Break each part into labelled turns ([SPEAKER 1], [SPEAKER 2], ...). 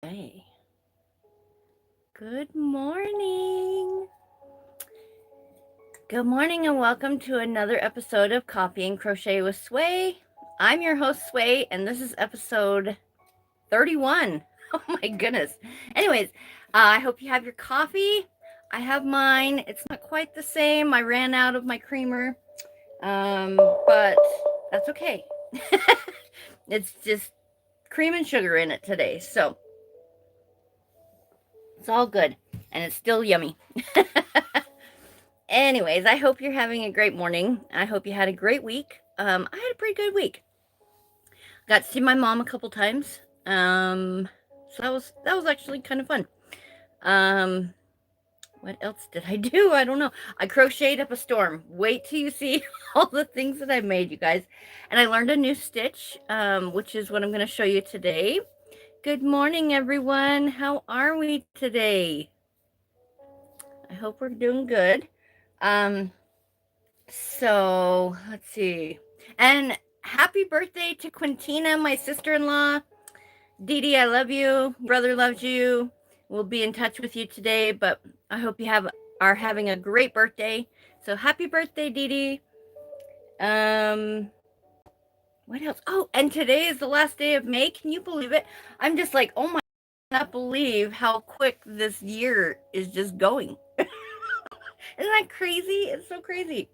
[SPEAKER 1] Hey, good morning. Good morning and welcome to another episode of Copy and Crochet with Sway. I'm your host, Sway, and this is episode 31. Oh my goodness. Anyways, I hope you have your coffee. I have mine. It's not quite the same. I ran out of my creamer, but that's okay. It's just cream and sugar in it today, so it's all good, and it's still yummy. Anyways, I hope you're having a great morning. I hope you had a great week. I had a pretty good week. Got to see my mom a couple times. So that was actually kind of fun. Um, what else did I do? I don't know. I crocheted up a storm. Wait till you see all the things that I've made, you guys. And I learned a new stitch, which is what I'm going to show you today. Good morning, everyone. How are we today? I hope we're doing good. So let's see. And happy birthday to Quintina, my sister-in-law. Dee Dee, I love you. Brother loves you. We'll be in touch with you today, but I hope you are having a great birthday. So happy birthday, Dee Dee. Um, what else? Oh, and today is the last day of May. Can you believe it? I'm just like, oh my, I cannot believe how quick this year is just going. Isn't that crazy? It's so crazy.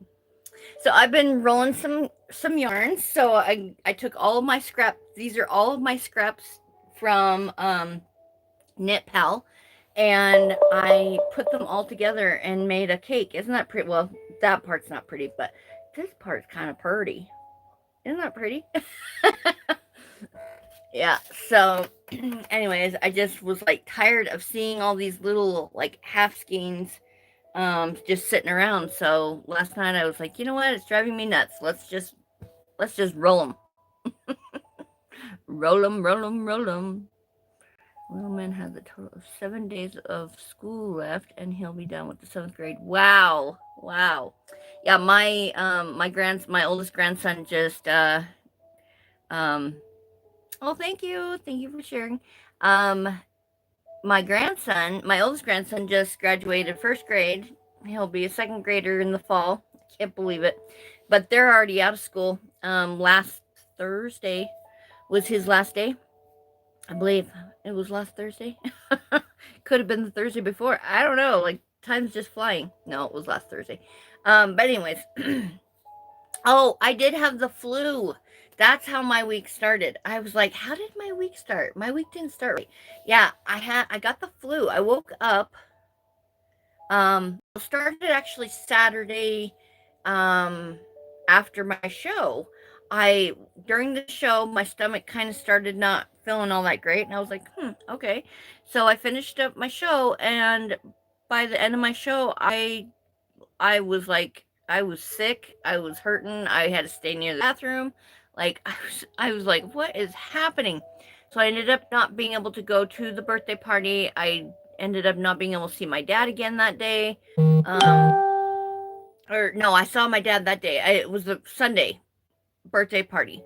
[SPEAKER 1] So I've been rolling some yarns. So I took all of my scraps. These are all of my scraps from Knit Pal, and I put them all together and made a cake. Isn't that pretty? Well, that part's not pretty, but this part's kind of pretty. Isn't that pretty? Yeah. So, anyways, I just was like tired of seeing all these little like half skeins just sitting around. So last night I was like, you know what? It's driving me nuts. Let's just roll them. Roll them, roll them, roll them. Little man has a total of 7 days of school left, and he'll be done with the 7th grade. Wow, wow. Yeah, my oldest grandson just um. Oh, thank you for sharing. Um, my oldest grandson, just graduated 1st grade. He'll be a 2nd grader in the fall. I can't believe it, but they're already out of school. Last Thursday was his last day. I believe it was last Thursday. Could have been the Thursday before. I don't know. Like time's just flying. No, it was last Thursday. But anyways, oh, I did have the flu. That's how my week started. I was like, how did my week start? My week didn't start right. Yeah, I got the flu. I woke up. Started actually Saturday. Um, after my show, I during the show my stomach kind of started not feeling all that great, and I was like, okay. So I finished up my show, and by the end of my show, I was like, I was sick, I was hurting, I had to stay near the bathroom. Like I was like, what is happening? So I ended up not being able to go to the birthday party. I ended up not being able to see my dad again that day. Or no, I saw my dad that day. It was a Sunday birthday party.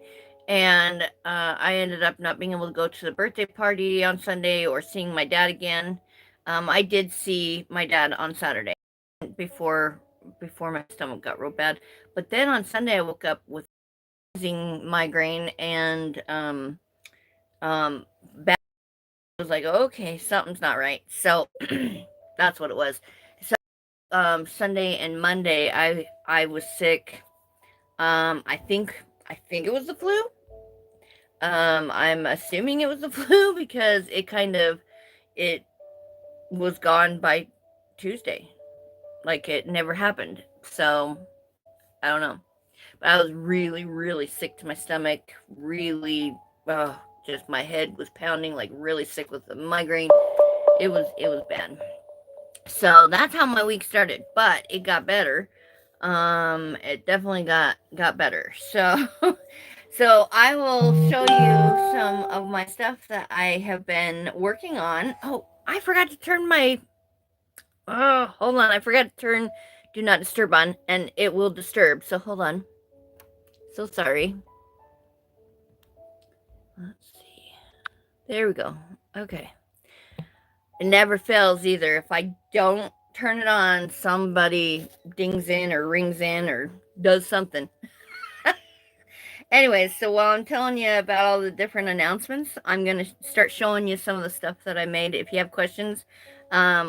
[SPEAKER 1] And I ended up not being able to go to the birthday party on Sunday or seeing my dad again. I did see my dad on Saturday before before my stomach got real bad. But then on Sunday I woke up with migraine and bad. I was like, okay, something's not right. So that's what it was. So Sunday and Monday I was sick. I think it was the flu. I'm assuming it was the flu because it was gone by Tuesday. Like it never happened. So I don't know. But I was really, really sick to my stomach. Really, just my head was pounding. Like really sick with the migraine. It was bad. So that's how my week started. But it got better. It definitely got better. So so I will show you some of my stuff that I have been working on. Oh, I forgot to turn my hold on. I forgot to turn do not disturb on, and it will disturb. So hold on. So sorry. Let's see. There we go. Okay. It never fails either. If I don't turn it on, somebody dings in or rings in or does something. Anyways, so while I'm telling you about all the different announcements, I'm going to start showing you some of the stuff that I made. If you have questions,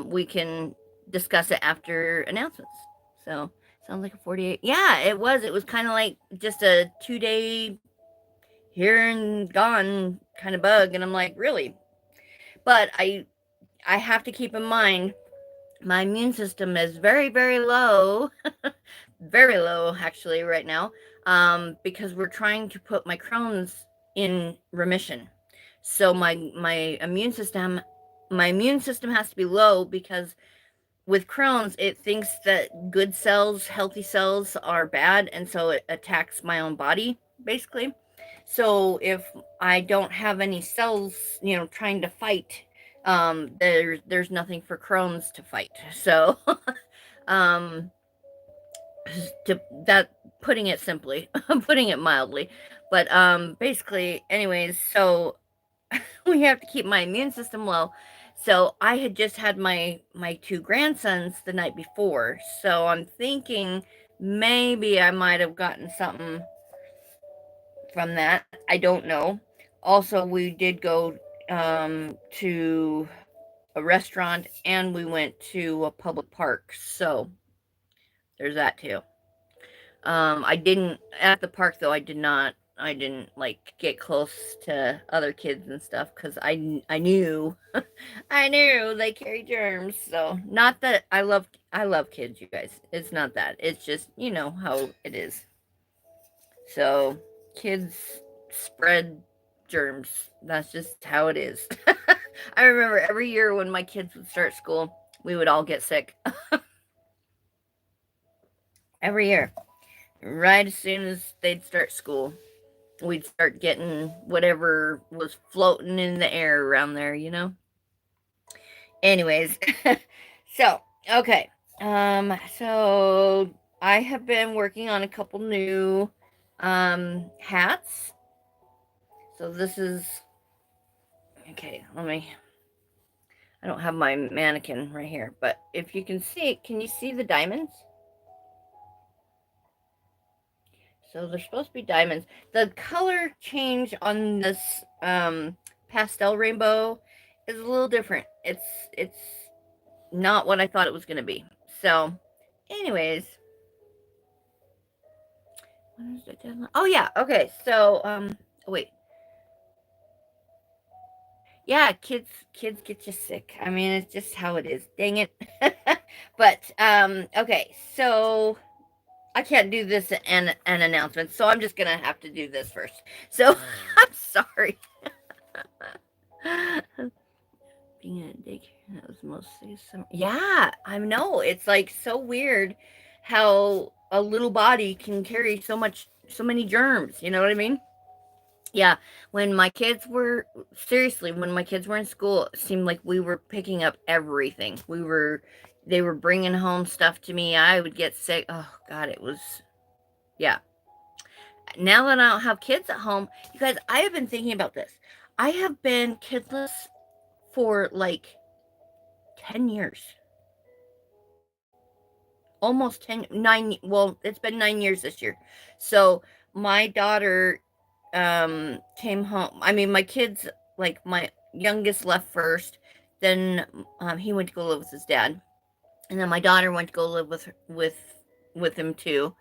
[SPEAKER 1] we can discuss it after announcements. So, sounds like a 48. Yeah, it was. It was kind of like just a 2 day here and gone kind of bug. And I'm like, really? But I have to keep in mind my immune system is very, very low, very low actually right now, because we're trying to put my Crohn's in remission. So my immune system has to be low because with Crohn's, it thinks that good cells, healthy cells are bad, and so it attacks my own body, basically. So if I don't have any cells, trying to fight, there's nothing for Crohn's to fight. So, um, to that putting it simply, putting it mildly, but basically, anyways, so we have to keep my immune system low. So I had just had my two grandsons the night before. So I'm thinking maybe I might have gotten something from that. I don't know. Also, we did go to a restaurant and we went to a public park. So there's that too. I didn't at the park though. I didn't like get close to other kids and stuff because I knew I knew they carry germs. So not that I love kids, you guys. It's not that. It's just you know how it is. So kids spread germs. That's just how it is. I remember every year when my kids would start school, we would all get sick. Every year. Right as soon as they'd start school, we'd start getting whatever was floating in the air around there, you know? Anyways, so, okay. So I have been working on a couple new hats. So this is okay, I don't have my mannequin right here, but if you can see it, can you see the diamonds? So they're supposed to be diamonds. The color change on this pastel rainbow is a little different. It's not what I thought it was going to be. So, anyways, what is the deadline? Oh yeah, okay. So, oh, wait. Yeah, kids get you sick. I mean, it's just how it is. Dang it. But okay. So, I can't do this and an announcement, so I'm just gonna have to do this first. So I'm sorry. Being in a daycare, that was mostly summer. Yeah, I know. It's like so weird how a little body can carry so many germs. You know what I mean? Yeah. When my kids were seriously, when my kids were in school, it seemed like we were picking up everything. They were bringing home stuff to me. I would get sick. Oh God, it was yeah. Now that I don't have kids at home, you guys, I have been thinking about this. I have been kidless for like 10 years. Almost 9, it's been 9 years this year. So my daughter came home. I mean, my kids, like my youngest left first, then he went to go live with his dad. And then my daughter went to go live with him too.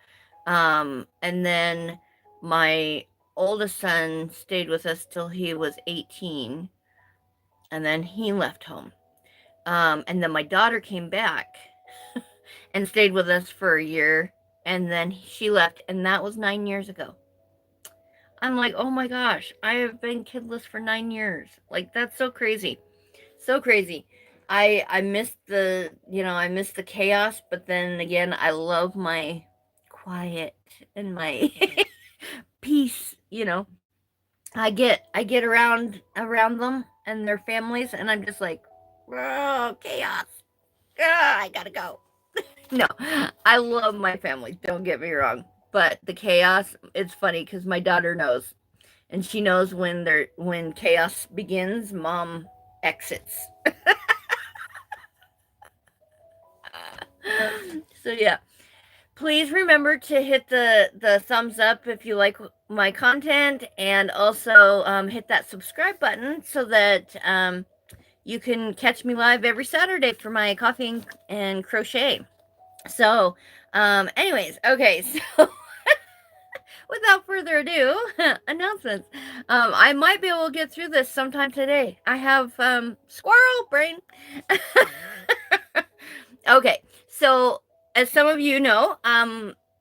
[SPEAKER 1] And then my oldest son stayed with us till he was 18, and then he left home. And then my daughter came back and stayed with us for a year, and then she left, and that was 9 years ago. I'm like, oh my gosh, I have been kidless for 9 years. Like that's so crazy, so crazy. I miss I miss the chaos, but then again, I love my quiet and my peace. I get around them and their families, and I'm just like, oh, chaos. I gotta go. No, I love my family. Don't get me wrong, but the chaos. It's funny because my daughter knows, and she knows when chaos begins. Mom exits. So yeah, please remember to hit the thumbs up if you like my content, and also hit that subscribe button so that you can catch me live every Saturday for my coffee and crochet. So, anyways, okay, so without further ado, announcements. I might be able to get through this sometime today. I have squirrel brain. Okay, so as some of you know,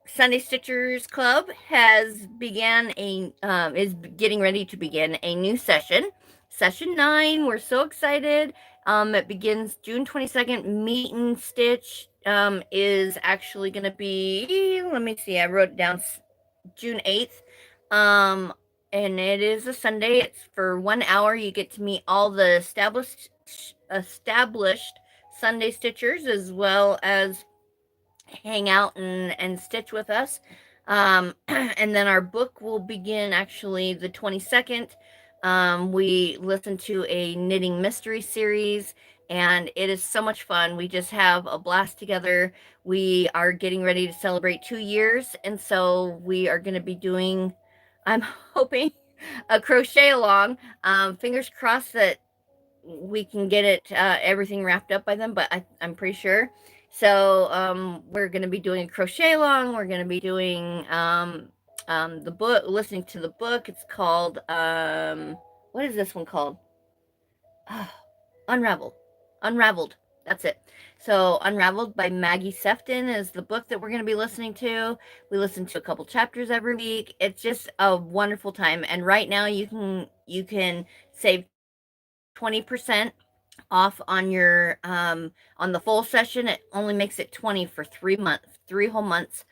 [SPEAKER 1] Sunday Stitchers Club has began a is getting ready to begin a new session. Session 9. We're so excited. It begins June 22nd. Meet and Stitch is actually going to be. Let me see. I wrote it down. June 8th. Um, and it is a Sunday. It's for 1 hour. You get to meet all the established Sunday Stitchers, as well as hang out and stitch with us. And then our book will begin actually the 22nd. We listen to a knitting mystery series, and it is so much fun. We just have a blast together. We are getting ready to celebrate 2 years, and so we are going to be doing, I'm hoping, a crochet along. Fingers crossed that we can get it everything wrapped up by then, but I'm pretty sure. So we're going to be doing a crochet along. We're going to be doing the book, listening to the book. It's called what is this one called? Oh, Unraveled. Unraveled. That's it. So Unraveled by Maggie Sefton is the book that we're going to be listening to. We listen to a couple chapters every week. It's just a wonderful time. And right now you can save 20% off on your on the full session. It only makes it 20 for 3 months, 3 whole months.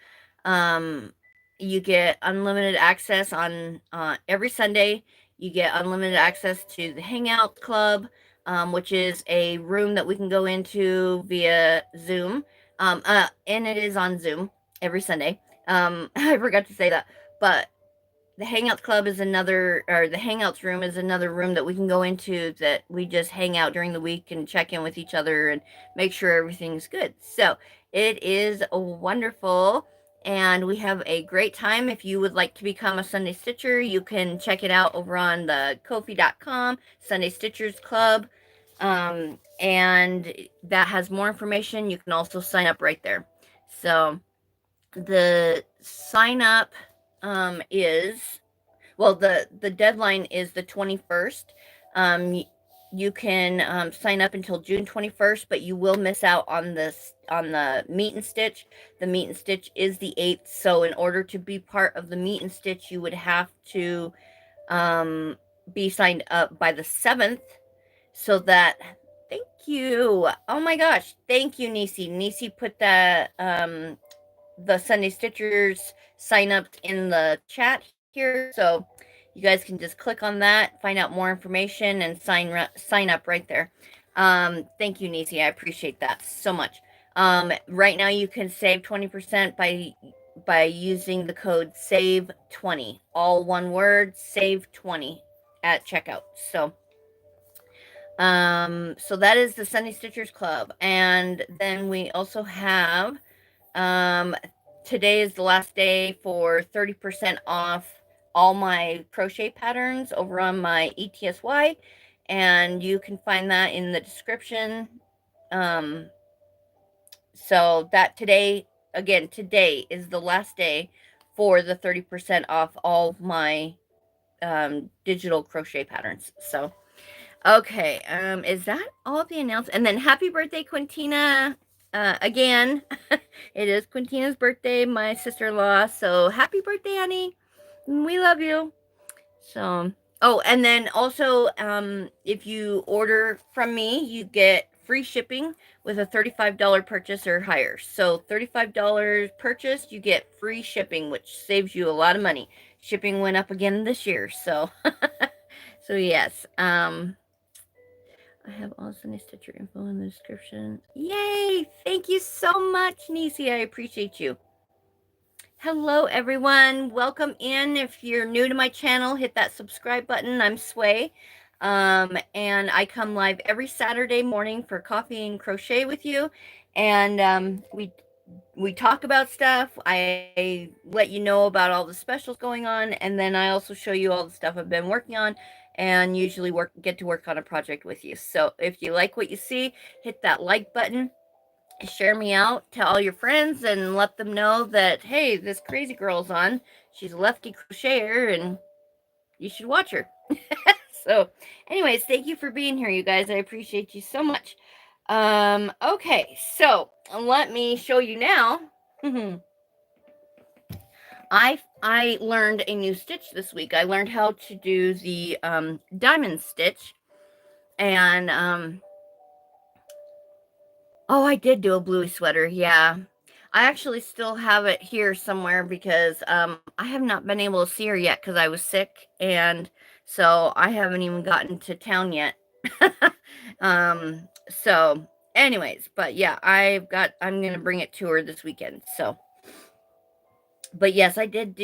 [SPEAKER 1] um you get unlimited access on every Sunday. You get unlimited access to the Hangout Club, which is a room that we can go into via Zoom. And it is on Zoom every Sunday. I forgot to say that, but the Hangouts Club is another, or the Hangouts room is another room that we can go into, that we just hang out during the week and check in with each other and make sure everything's good. So it is wonderful, and we have a great time. If you would like to become a Sunday Stitcher, you can check it out over on the Ko-fi.com Sunday Stitchers Club. And that has more information. You can also sign up right there. So the sign up is, well, the deadline is the 21st. You can sign up until June 21st, but you will miss out on this, on the meet and stitch. The meet and stitch is the 8th, so in order to be part of the meet and stitch, you would have to be signed up by the 7th, so that, thank you, oh my gosh, thank you, Nisi. Nisi put the Sunday Stitchers sign up in the chat here, so you guys can just click on that, find out more information, and sign up right there. Thank you, Nisi. I appreciate that so much. Right now you can save 20% by using the code SAVE20, all one word, SAVE20 at checkout. So that is the Sunday Stitchers Club, and then we also have today is the last day for 30% off all my crochet patterns over on my ETSY, and you can find that in the description. So that today, again, today is the last day for the 30% off all of my digital crochet patterns. So okay, is that all the announcements? And then happy birthday, Quintina. Again, it is Quintina's birthday, my sister-in-law. So happy birthday, honey. We love you. So, oh, and then also, if you order from me, you get free shipping with a $35 purchase or higher. So $35 purchase, you get free shipping, which saves you a lot of money. Shipping went up again this year, so so yes. I have all Sunday Stitcher info in the description. Yay! Thank you so much, Nisi. I appreciate you. Hello, everyone. Welcome in. If you're new to my channel, hit that subscribe button. I'm Sway. And I come live every Saturday morning for coffee and crochet with you. and we talk about stuff. I let you know about all the specials going on, and then I also show you all the stuff I've been working on, and usually get to work on a project with you. So if you like what you see, hit that like button, share me out to all your friends, and let them know that, hey, this crazy girl's on. She's a lefty crocheter, and you should watch her. So, anyways, thank you for being here, you guys. I appreciate you so much. Okay, so let me show you now. I learned a new stitch this week. I learned how to do the diamond stitch, and oh, I did do a bluey sweater. Yeah, I actually still have it here somewhere because I have not been able to see her yet because I was sick, and so I haven't even gotten to town yet. So anyways, but yeah, I'm gonna bring it to her this weekend. So, but yes, I did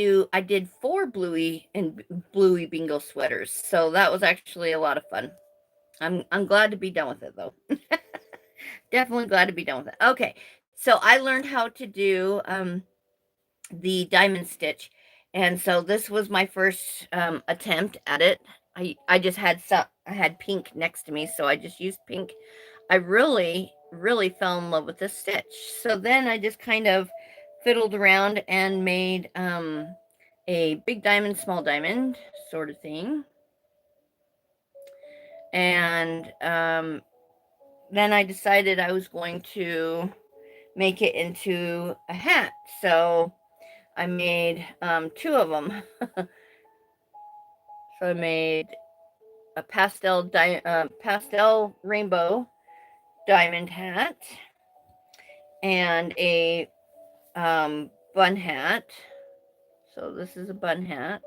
[SPEAKER 1] 4 bluey bingo sweaters. So that was actually a lot of fun. I'm glad to be done with it though. Definitely glad to be done with it. Okay. So I learned how to do the diamond stitch. And so this was my first attempt at it. I just had I had pink next to me, so I just used pink. I really fell in love with this stitch. So then I just kind of fiddled around and made a big diamond, small diamond sort of thing. And then I decided I was going to make it into a hat. So I made 2 of them. So I made a pastel rainbow diamond hat and a bun hat. So this is a bun hat.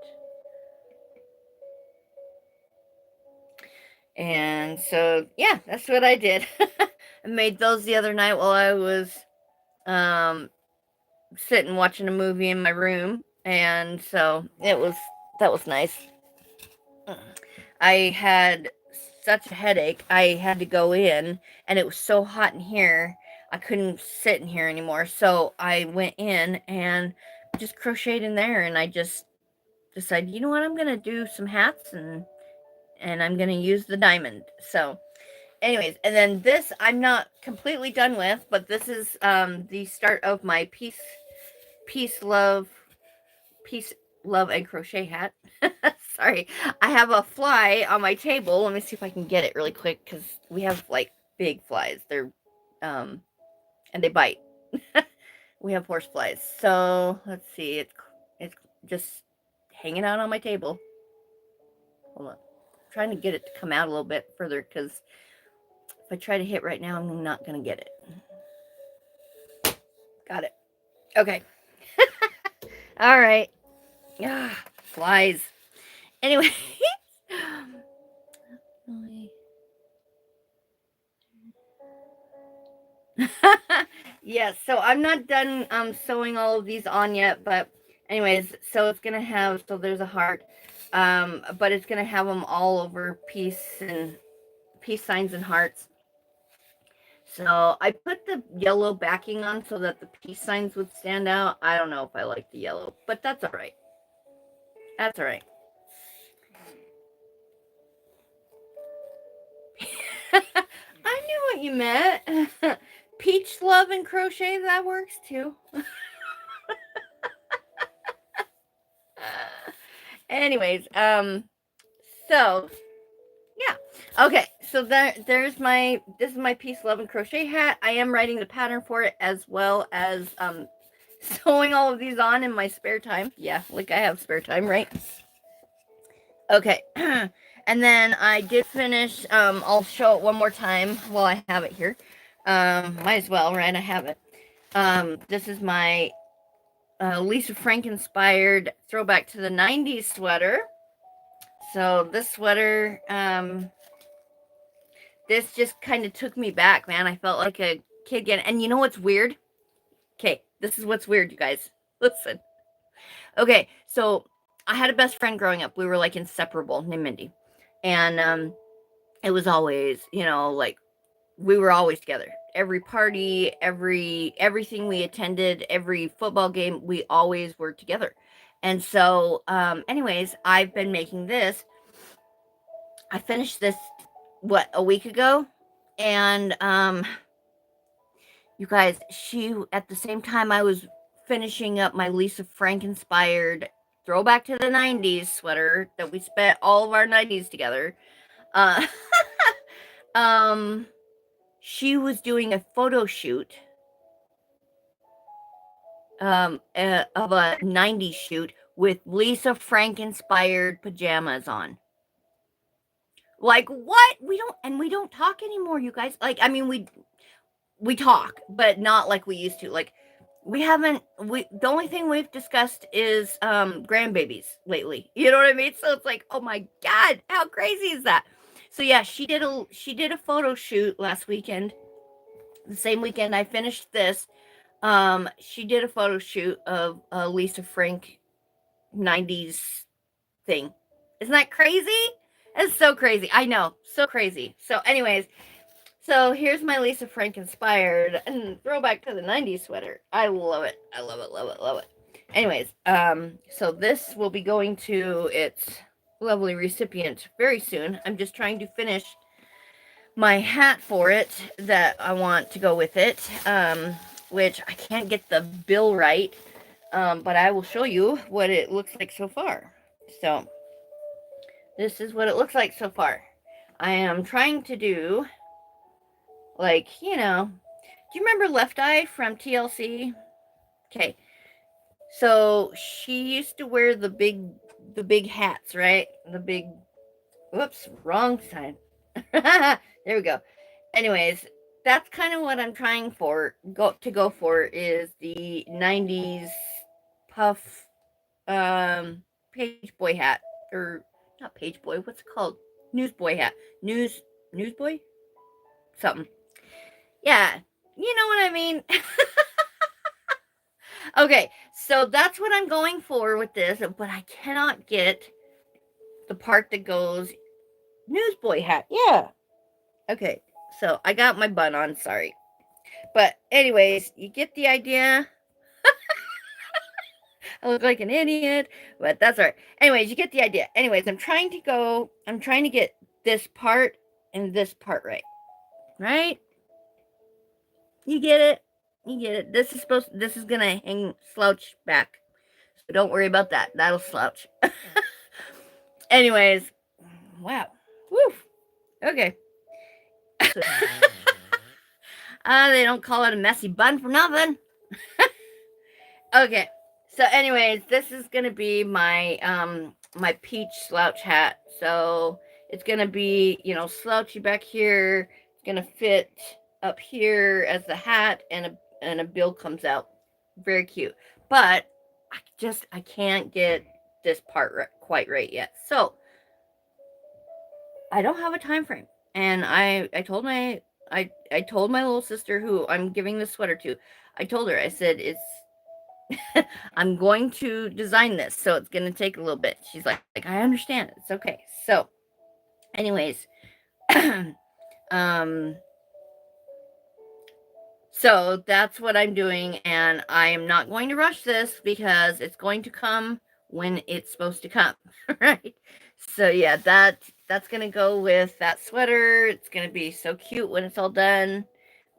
[SPEAKER 1] And so yeah, that's what I did. I made those the other night while I was um, sitting watching a movie in my room, and so that was nice. I had such a headache. I had to go in, and it was so hot in here. I couldn't sit in here anymore. So I went in and just crocheted in there, and I just decided, you know what, I'm gonna do some hats, and I'm gonna use the diamond. So, anyways, and then this I'm not completely done with, but this is the start of my peace, love, peace, love, and crochet hat. Sorry, I have a fly on my table. Let me see if I can get it really quick because we have like big flies. They're and they bite. We have horse flies. So let's see. It's just hanging out on my table. Hold on. I'm trying to get it to come out a little bit further because if I try to hit right now, I'm not gonna get it. Got it. Okay. All right. Ah, flies. Anyway. Yes, so I'm not done sewing all of these on yet, but anyways, so it's gonna have, so there's a heart, but it's gonna have them all over peace signs and hearts. So I put the yellow backing on so that the peace signs would stand out. I don't know if I like the yellow, but that's all right. That's all right. I knew what you meant. Peach, love, and crochet, that works too. Anyways, so yeah. Okay, so there's this is my peace, love, and crochet hat. I am writing the pattern for it as well as sewing all of these on in my spare time. Yeah, like I have spare time, right? Okay. And then I did finish, I'll show it one more time while I have it here. Might as well, right? I have it. This is my Lisa Frank inspired throwback to the 90s sweater. So this sweater, this just kind of took me back, man. I felt like a kid again. And you know what's weird? Okay, this is what's weird, you guys. Listen. Okay, so I had a best friend growing up. We were like inseparable, named Mindy. And it was always, you know, like we were always together. Every party, everything we attended, every football game, we always were together. And so, anyways, I've been making this. I finished this what, a week ago, and you guys, she at the same time I was finishing up my Lisa Frank inspired throwback to the 90s sweater that we spent all of our 90s together. Uh um she was doing a photo shoot of a 90s shoot with Lisa Frank inspired pajamas on. Like what? We don't talk anymore, you guys. Like I mean we talk, but not like we used to. Like we the only thing we've discussed is grandbabies lately. You know what I mean? So it's like, oh my god, how crazy is that? So yeah, she did a photo shoot last weekend. The same weekend I finished this. She did a photo shoot of a Lisa Frank 90s thing. Isn't that crazy? It's so crazy. I know. So crazy. So anyways, so here's my Lisa Frank inspired and throwback to the 90s sweater. I love it. I love it, love it, love it. Anyways, so this will be going to its lovely recipient very soon. I'm just trying to finish my hat for it that I want to go with it, which I can't get the bill right, but I will show you what it looks like so far. So this is what it looks like so far. I am trying to do, like, you know, do you remember Left Eye from TLC? Okay. So she used to wear the big hats, right? The big, whoops, wrong side. There we go. Anyways, that's kind of what I'm trying to go for is the 90s puff page boy hat, or not page boy, what's it called? Newsboy hat. Newsboy? Something. Yeah, you know what I mean. Okay, so that's what I'm going for with this, but I cannot get the part that goes newsboy hat. Yeah. Okay, so I got my bun on, sorry. But anyways, you get the idea. I look like an idiot, but that's all right. Anyways, you get the idea. Anyways, I'm trying to get this part and this part right. Right? You get it? You get it. This is gonna hang slouch back. So don't worry about that. That'll slouch. Anyways, wow. Woo. Okay. They don't call it a messy bun for nothing. Okay. So anyways, this is going to be my my peach slouch hat. So it's going to be, you know, slouchy back here. It's going to fit up here as the hat, and a bill comes out. Very cute. But I can't get this part quite right yet. So I don't have a time frame. And I told I told my little sister who I'm giving this sweater to. I told her, I said, it's I'm going to design this, so it's going to take a little bit. She's like, I understand. It's okay. So, anyways, so that's what I'm doing, and I am not going to rush this because it's going to come when it's supposed to come, right? So yeah, that's gonna go with that sweater. It's gonna be so cute when it's all done.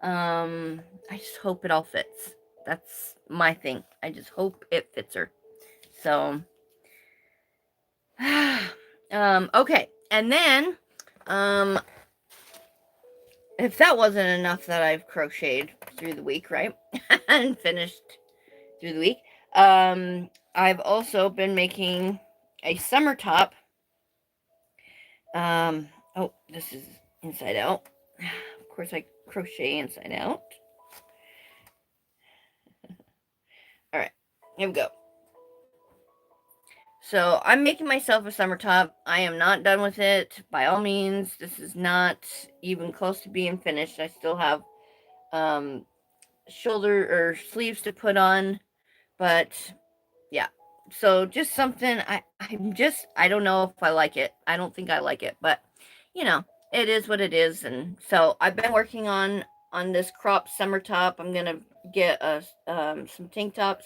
[SPEAKER 1] I just hope it all fits. That's my thing. I just hope it fits her. So, okay. And then, if that wasn't enough that I've crocheted through the week, right? And finished through the week, I've also been making a summer top. Oh, this is inside out. Of course, I crochet inside out. All right, here we go. So I'm making myself a summer top. I am not done with it. By all means, this is not even close to being finished. I still have shoulder or sleeves to put on. But yeah. So just something I don't know if I like it. I don't think I like it, but you know, it is what it is. And so I've been working on this crop summer top. I'm gonna get some tank tops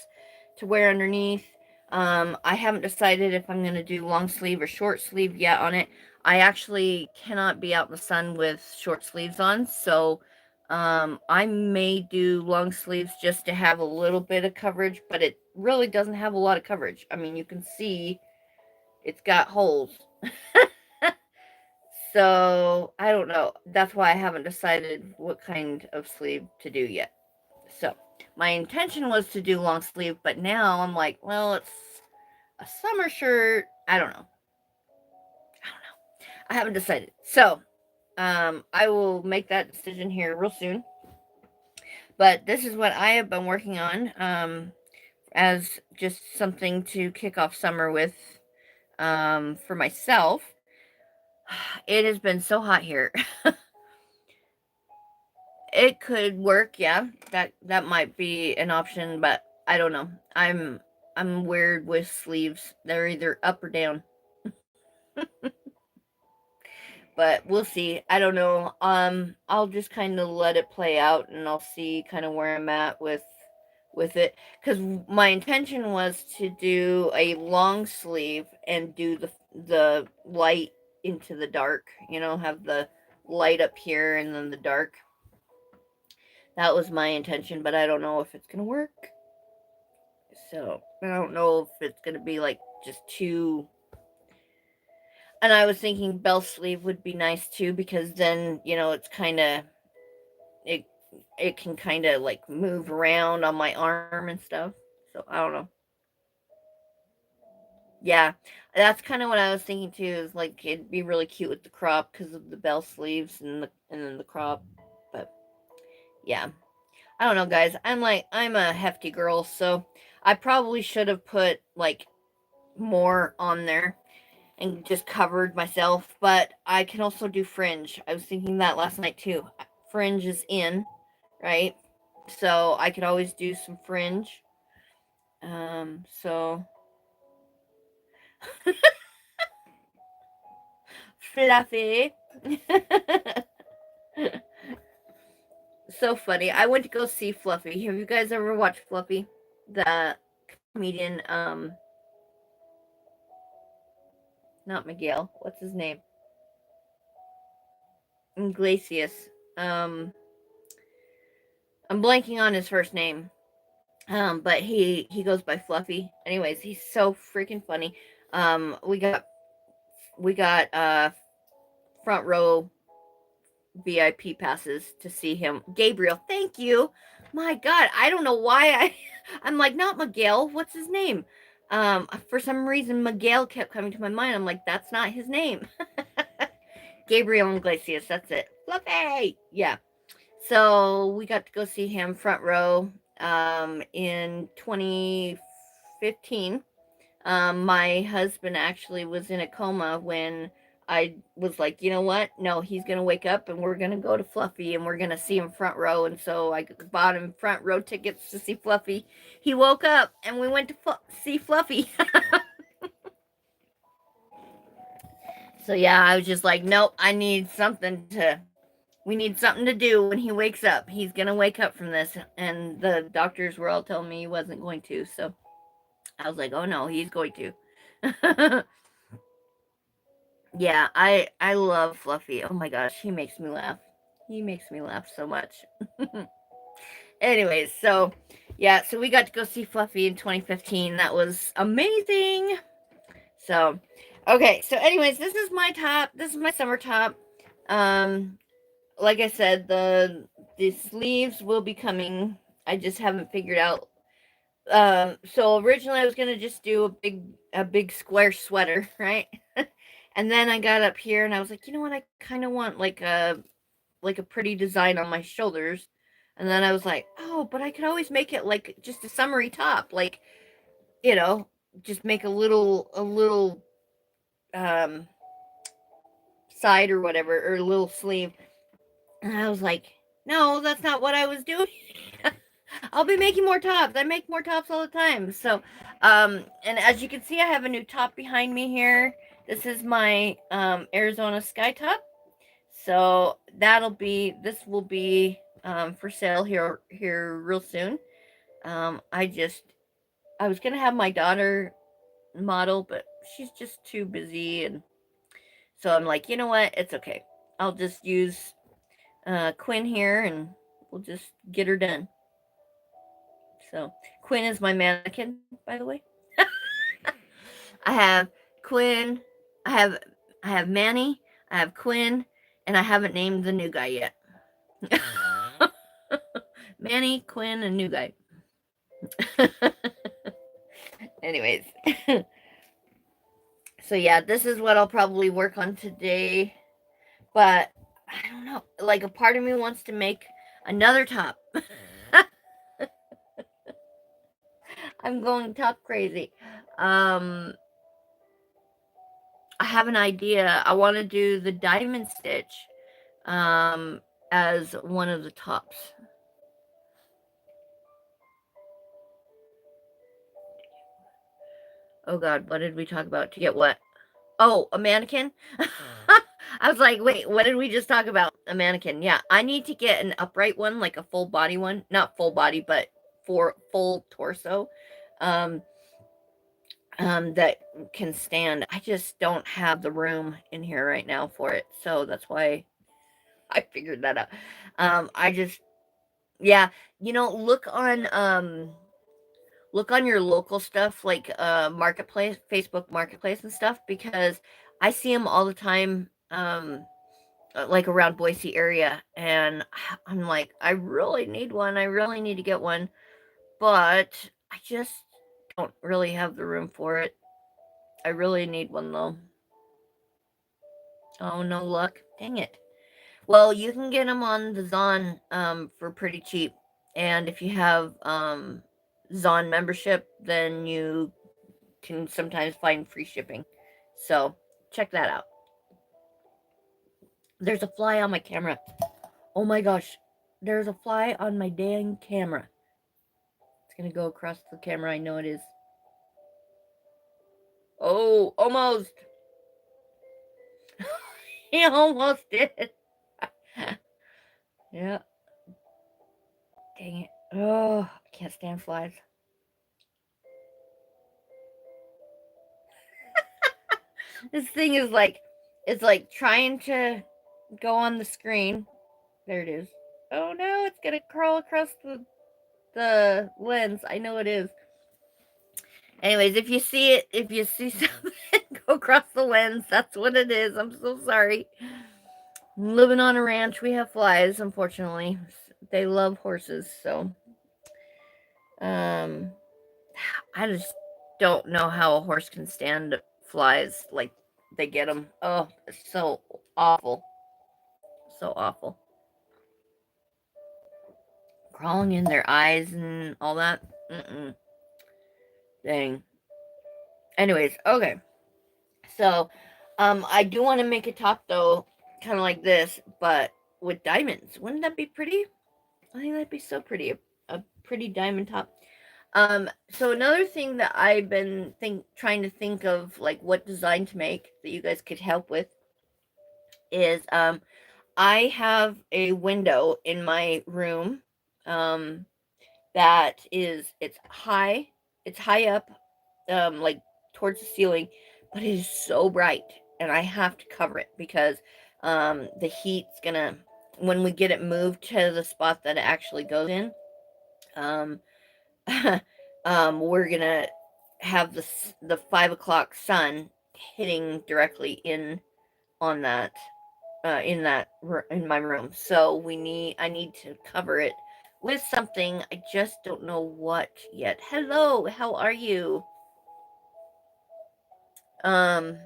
[SPEAKER 1] to wear underneath. I haven't decided if I'm gonna do long sleeve or short sleeve yet on it. I actually cannot be out in the sun with short sleeves on, so I may do long sleeves just to have a little bit of coverage, but it really doesn't have a lot of coverage. I mean, you can see it's got holes. So, I don't know. That's why I haven't decided what kind of sleeve to do yet. So, my intention was to do long sleeve, but now I'm like, well, it's a summer shirt. I don't know. I don't know. I haven't decided. So, I will make that decision here real soon. But this is what I have been working on as just something to kick off summer with for myself. It has been so hot here. It could work, yeah. That might be an option, but I don't know. I'm weird with sleeves. They're either up or down. But we'll see. I don't know. I'll just kind of let it play out and I'll see kind of where I'm at with it, cuz my intention was to do a long sleeve and do the light into the dark, have the light up here and then the dark. That was my intention, but I don't know if it's going to work. So, I don't know if it's going to be like just too. And I was thinking bell sleeve would be nice too, because then, it's kind of, it, it can kind of like move around on my arm and stuff. So, I don't know. Yeah, that's kind of what I was thinking too, is like it'd be really cute with the crop because of the bell sleeves and then the crop. But yeah. I don't know, guys. I'm a hefty girl, so I probably should have put like more on there and just covered myself, but I can also do fringe. I was thinking that last night too. Fringe is in, right? So I could always do some fringe. So fluffy. So funny. I went to go see Fluffy. Have you guys ever watched Fluffy? The comedian, not Miguel. What's his name? Iglesias. Um, I'm blanking on his first name. But he goes by Fluffy. Anyways, he's so freaking funny. We got front row VIP passes to see him. Gabriel, thank you. My God, I don't know why I'm like, not Miguel. What's his name? For some reason Miguel kept coming to my mind. I'm like, that's not his name. Gabriel Iglesias, that's it. Fluffy. Yeah. So we got to go see him front row in 2015. My husband actually was in a coma when I was like, you know what? No, he's going to wake up and we're going to go to Fluffy and we're going to see him front row. And so I bought him front row tickets to see Fluffy. He woke up and we went to see Fluffy. So yeah, I was just like, nope, we need something to do when he wakes up. He's going to wake up from this. And the doctors were all telling me he wasn't going to. So I was like, oh no, he's going to. Yeah, I love Fluffy. Oh my gosh, he makes me laugh. He makes me laugh so much. Anyways, so yeah, so we got to go see Fluffy in 2015. That was amazing. So, okay, so anyways, this is my top. This is my summer top. Um, like I said, the sleeves will be coming. I just haven't figured out. So originally I was gonna just do a big square sweater, right? And then I got up here and I was like, you know what? I kind of want like a pretty design on my shoulders. And then I was like, oh, but I could always make it like just a summery top, like you know, just make a little um side or whatever or a little sleeve. And I was like, no, that's not what I was doing. I'll be making more tops. I make more tops all the time. So, and as you can see, I have a new top behind me here. This is my Arizona Sky top. So this will be for sale here real soon. I was gonna have my daughter model, but she's just too busy, and so I'm like, you know what? It's okay. I'll just use Quinn here, and we'll just get her done. So Quinn is my mannequin, by the way. I have Quinn, I have I have Manny, I have Quinn, and I haven't named the new guy yet. Manny, Quinn, and new guy. Anyways, so yeah, this is what I'll probably work on today. But I don't know. Like a part of me wants to make another top. I'm going top crazy. Um, I have an idea. I want to do the diamond stitch as one of the tops. Oh God, what did we talk about to get what? Oh, a mannequin? I was like, wait, what did we just talk about? A mannequin. Yeah, I need to get an upright one, like a full body one. Not full body, but for full torso. Um, that can stand. I just don't have the room in here right now for it. So that's why I figured that out. I just yeah, look on your local stuff like marketplace, Facebook marketplace and stuff, because I see them all the time like around Boise area, and I'm like, I really need one. I really need to get one, but I just don't really have the room for it. I really need one though. Oh, no luck. Dang it. Well, you can get them on the Zon for pretty cheap. And if you have Zon membership, then you can sometimes find free shipping. So check that out. There's a fly on my camera. Oh my gosh. There's a fly on my dang camera. It's going to go across the camera. I know it is. Oh, almost. He almost did. Yeah. Dang it. Oh, I can't stand flies. This thing is like, it's like trying to go on the screen. There it is. Oh no, it's gonna crawl across the lens. I know it is. Anyways, if you see something go across the lens, that's what it is. I'm so sorry. Living on a ranch, we have flies, unfortunately. They love horses, so um I just don't know how a horse can stand flies like they get them. Oh, it's so awful. So awful. Crawling in their eyes and all that. Mm-mm. Dang. Anyways, okay. So, I do want to make a top though, kind of like this, but with diamonds. Wouldn't that be pretty? I think that'd be so pretty. A pretty diamond top. So another thing that I've been trying to think of, like what design to make that you guys could help with, is I have a window in my room um that is it's high up like towards the ceiling, but it is so bright, and I have to cover it because the heat's gonna, when we get it moved to the spot that it actually goes in, um we're gonna have the 5 o'clock sun hitting directly in on that in my room. So I need to cover it with something. I just don't know what yet. Hello, how are you? Um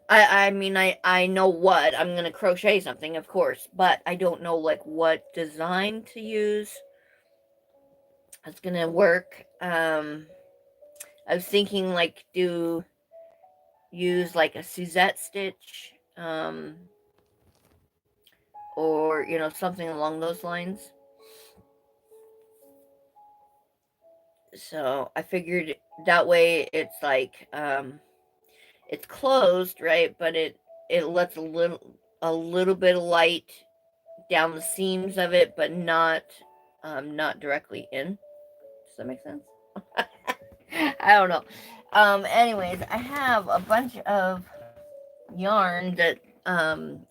[SPEAKER 1] I mean I know what I'm gonna crochet something, of course, but I don't know like what design to use. It's gonna work. I was thinking like do use like a Suzette stitch, or something along those lines. So I figured that way it's like it's closed, right? But it lets a little bit of light down the seams of it, but not directly in. Does that make sense? I don't know. Anyways, I have a bunch of yarn that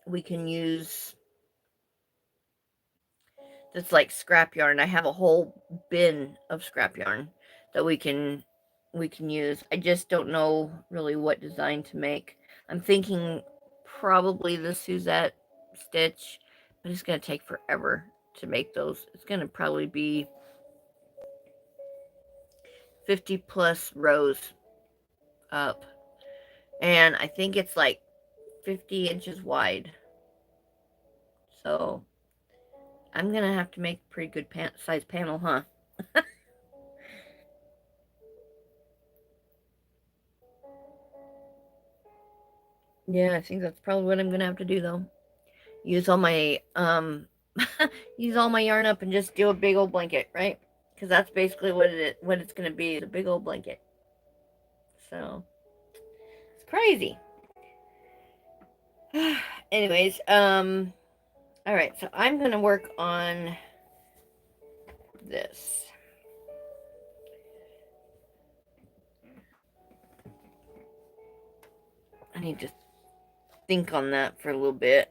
[SPEAKER 1] we can use that's like scrap yarn. I have a whole bin of scrap yarn that we can use. I just don't know really what design to make. I'm thinking probably the Suzette stitch, but it's gonna take forever to make those. It's gonna probably be 50 plus rows up, and I think it's like 50 inches wide. So I'm gonna have to make a pretty good size panel, huh? Yeah, I think that's probably what I'm gonna have to do though. Use all my use all my yarn up and just do a big old blanket, right? Because that's basically what it's gonna be, is a big old blanket. So it's crazy. Anyways, all right, so I'm gonna work on this. I need to think on that for a little bit.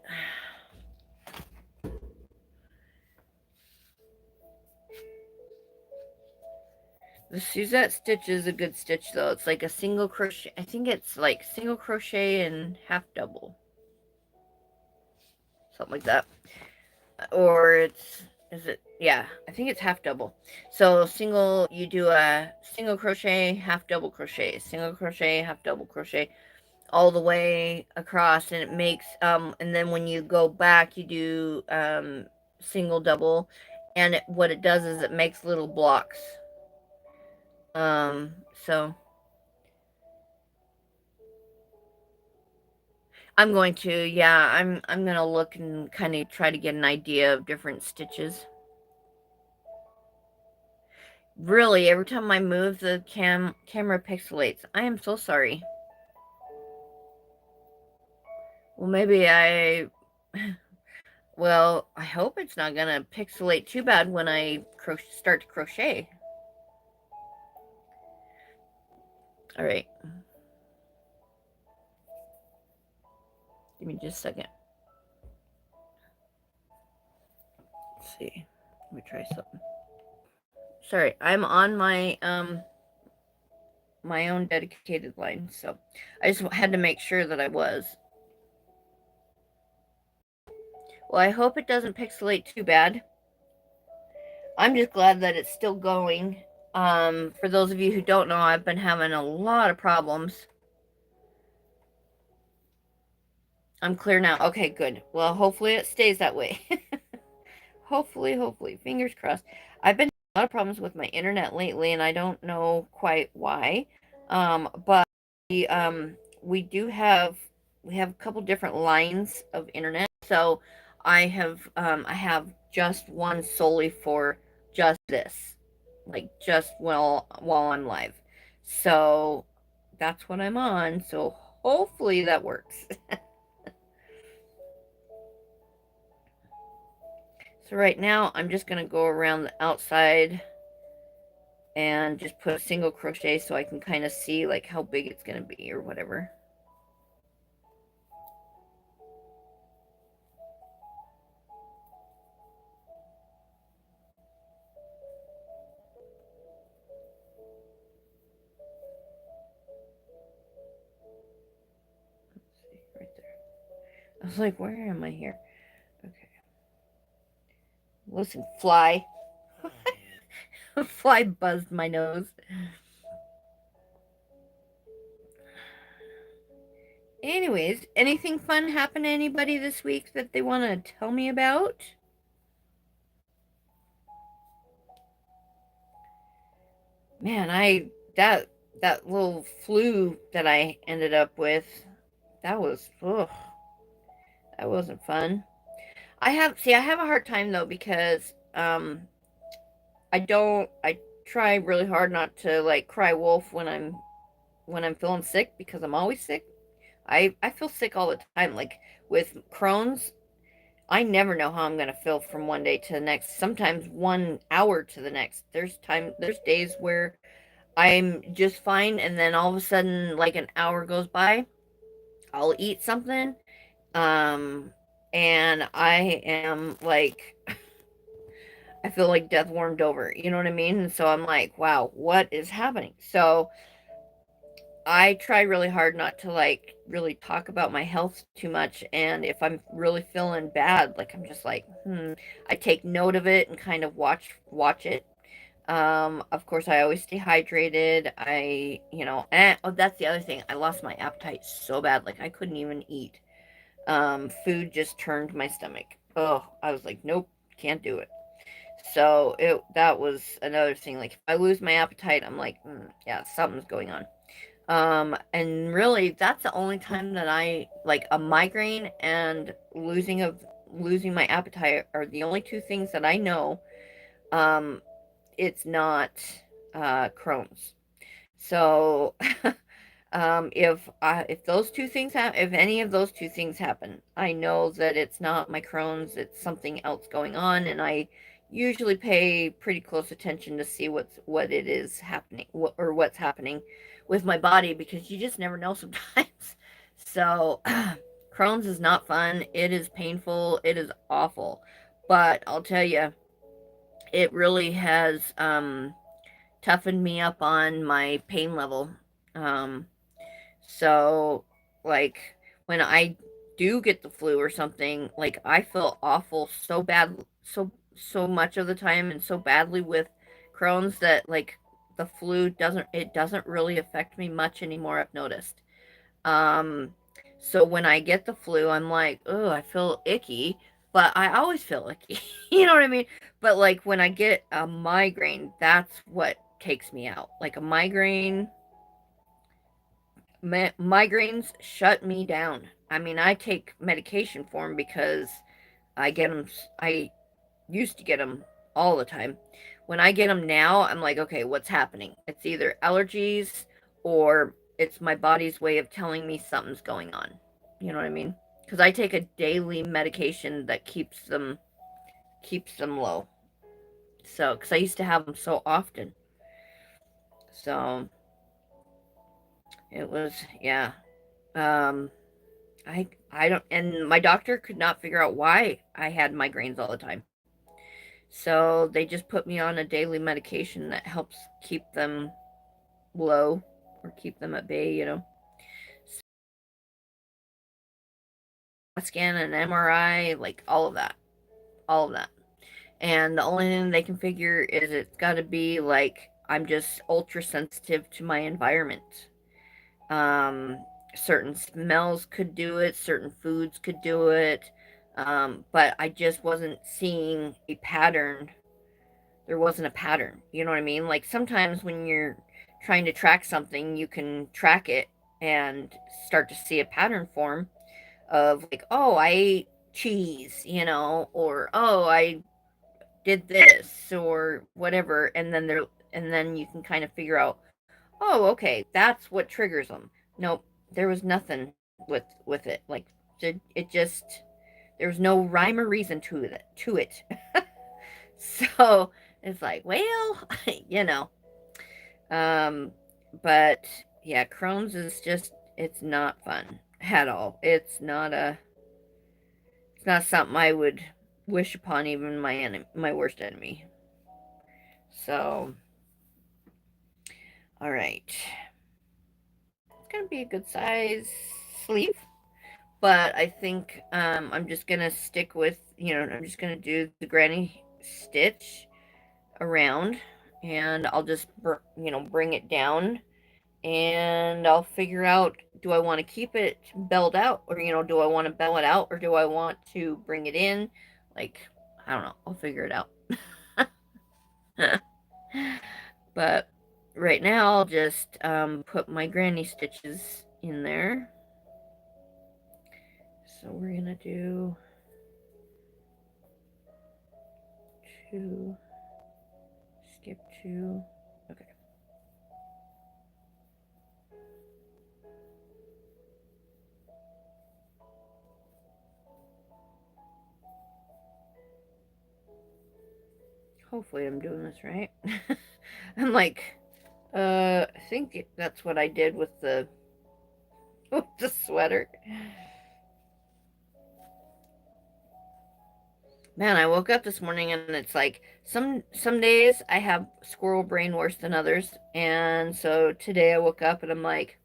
[SPEAKER 1] The Suzette stitch is a good stitch though. It's like a single crochet. I think it's like single crochet and half double. Something like that. Or is it, yeah, I think it's half double. So you do a single crochet, half double crochet, single crochet, half double crochet all the way across, and it makes and then when you go back you do single double, and what it does is it makes little blocks. So I'm going to, yeah, I'm gonna look and kind of try to get an idea of different stitches. Really, every time I move, the camera pixelates. I am so sorry. Well, maybe well, I hope it's not gonna pixelate too bad when I start to crochet. All right. Give me just a second. Let's see. Let me try something. Sorry, I'm on my own dedicated line, so I just had to make sure that I was. Well, I hope it doesn't pixelate too bad. I'm just glad that it's still going. For those of you who don't know, I've been having a lot of problems. I'm clear now. Okay, good. Well, hopefully it stays that way. Hopefully. Fingers crossed. I've been having a lot of problems with my internet lately, and I don't know quite why. But we do have we have a couple different lines of internet. So I have just one solely for just this, like just while I'm live. So that's what I'm on. So hopefully that works. So right now I'm just going to go around the outside and just put a single crochet so I can kind of see like how big it's going to be or whatever. Let's see, right there. I was like, where am I here? Okay. Listen, fly. Fly buzzed my nose. Anyways, anything fun happen to anybody this week that they want to tell me about? Man, that little flu that I ended up with, that was, ugh, that wasn't fun. I have a hard time though because I try really hard not to like cry wolf when I'm feeling sick because I'm always sick. I feel sick all the time. Like with Crohn's, I never know how I'm gonna feel from one day to the next. Sometimes 1 hour to the next. There's days where I'm just fine, and then all of a sudden, like an hour goes by, I'll eat something, um, and I am like, I feel like death warmed over. You know what I mean? And so I'm like, wow, what is happening? So I try really hard not to like really talk about my health too much. And if I'm really feeling bad, like I'm just like, I take note of it and kind of watch it. Of course, I always stay hydrated. And oh, that's the other thing. I lost my appetite so bad, like I couldn't even eat. Food just turned my stomach. Oh, I was like, nope, can't do it. So that was another thing. Like if I lose my appetite, I'm like, yeah, something's going on. And really, that's the only time that I like a migraine and losing my appetite are the only two things that I know. Um, it's not Crohn's. So if those two things if any of those two things happen, I know that it's not my Crohn's, it's something else going on, and I usually pay pretty close attention to see what it is happening, or what's happening with my body, because you just never know sometimes. So Crohn's is not fun. It is painful. It is awful. But I'll tell you, it really has toughened me up on my pain level. Um, so, like, when I do get the flu or something, like, I feel awful so bad, so much of the time, and so badly with Crohn's that, like, the flu doesn't really affect me much anymore, I've noticed. Um, so when I get the flu, I'm like, oh, I feel icky, but I always feel icky. You know what I mean? But like when I get a migraine, that's what takes me out. Like a migraines shut me down. I mean, I take medication for them because I get them, I used to get them all the time. When I get them now, I'm like, okay, what's happening? It's either allergies or it's my body's way of telling me something's going on. You know what I mean? Because I take a daily medication that keeps them low. So, because I used to have them so often, so it was, yeah. Um, I don't, and my doctor could not figure out why I had migraines all the time. So they just put me on a daily medication that helps keep them low or keep them at bay. Scan and MRI, like all of that. And the only thing they can figure is it's got to be like I'm just ultra sensitive to my environment. Um, certain smells could do it, certain foods could do it. But I just wasn't seeing a pattern. There wasn't a pattern. You know what I mean? Like sometimes when you're trying to track something, you can track it and start to see a pattern form of like, oh, I ate cheese, or oh, I did this or whatever, and then you can kind of figure out, oh, okay, that's what triggers them. Nope, there was nothing with it. Like it just there was no rhyme or reason to it. So it's like, well, you know, um, but yeah, Crohn's is just it's not fun at all. It's not something I would wish upon even my worst enemy. So, all right, it's gonna be a good size sleeve, but I think I'm just gonna stick with I'm just gonna do the granny stitch around, and I'll just bring it down, and I'll figure out, do I want to keep it belled out, or do I want to bell it out, or do I want to bring it in, like I don't know, I'll figure it out. But right now I'll just put my granny stitches in there. So we're gonna do 2, skip 2. Okay. Hopefully I'm doing this right. I'm like, I think that's what I did with the with the sweater. Man, I woke up this morning and it's like some days I have squirrel brain worse than others. And so today I woke up and I'm like,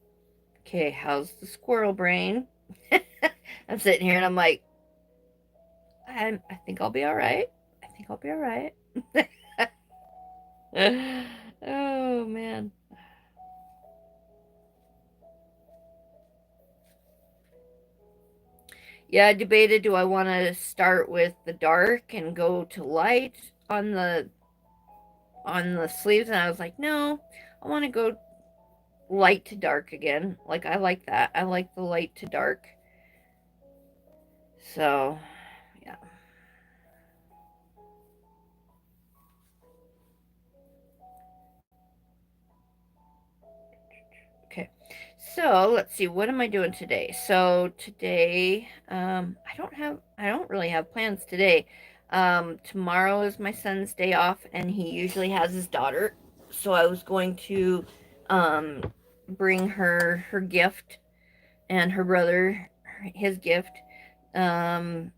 [SPEAKER 1] okay, how's the squirrel brain? I'm sitting here and I'm like, I think I'll be all right. I think I'll be all right. Oh man. Yeah, I debated, do I want to start with the dark and go to light on the sleeves, and I was like, no, I want to go light to dark again. Like I like that. I like the light to dark. So, yeah. Okay. So, let's see, what am I doing today? So, today I don't really have plans today. Tomorrow is my son's day off and he usually has his daughter. So, I was going to um bring her gift and her brother his gift. Um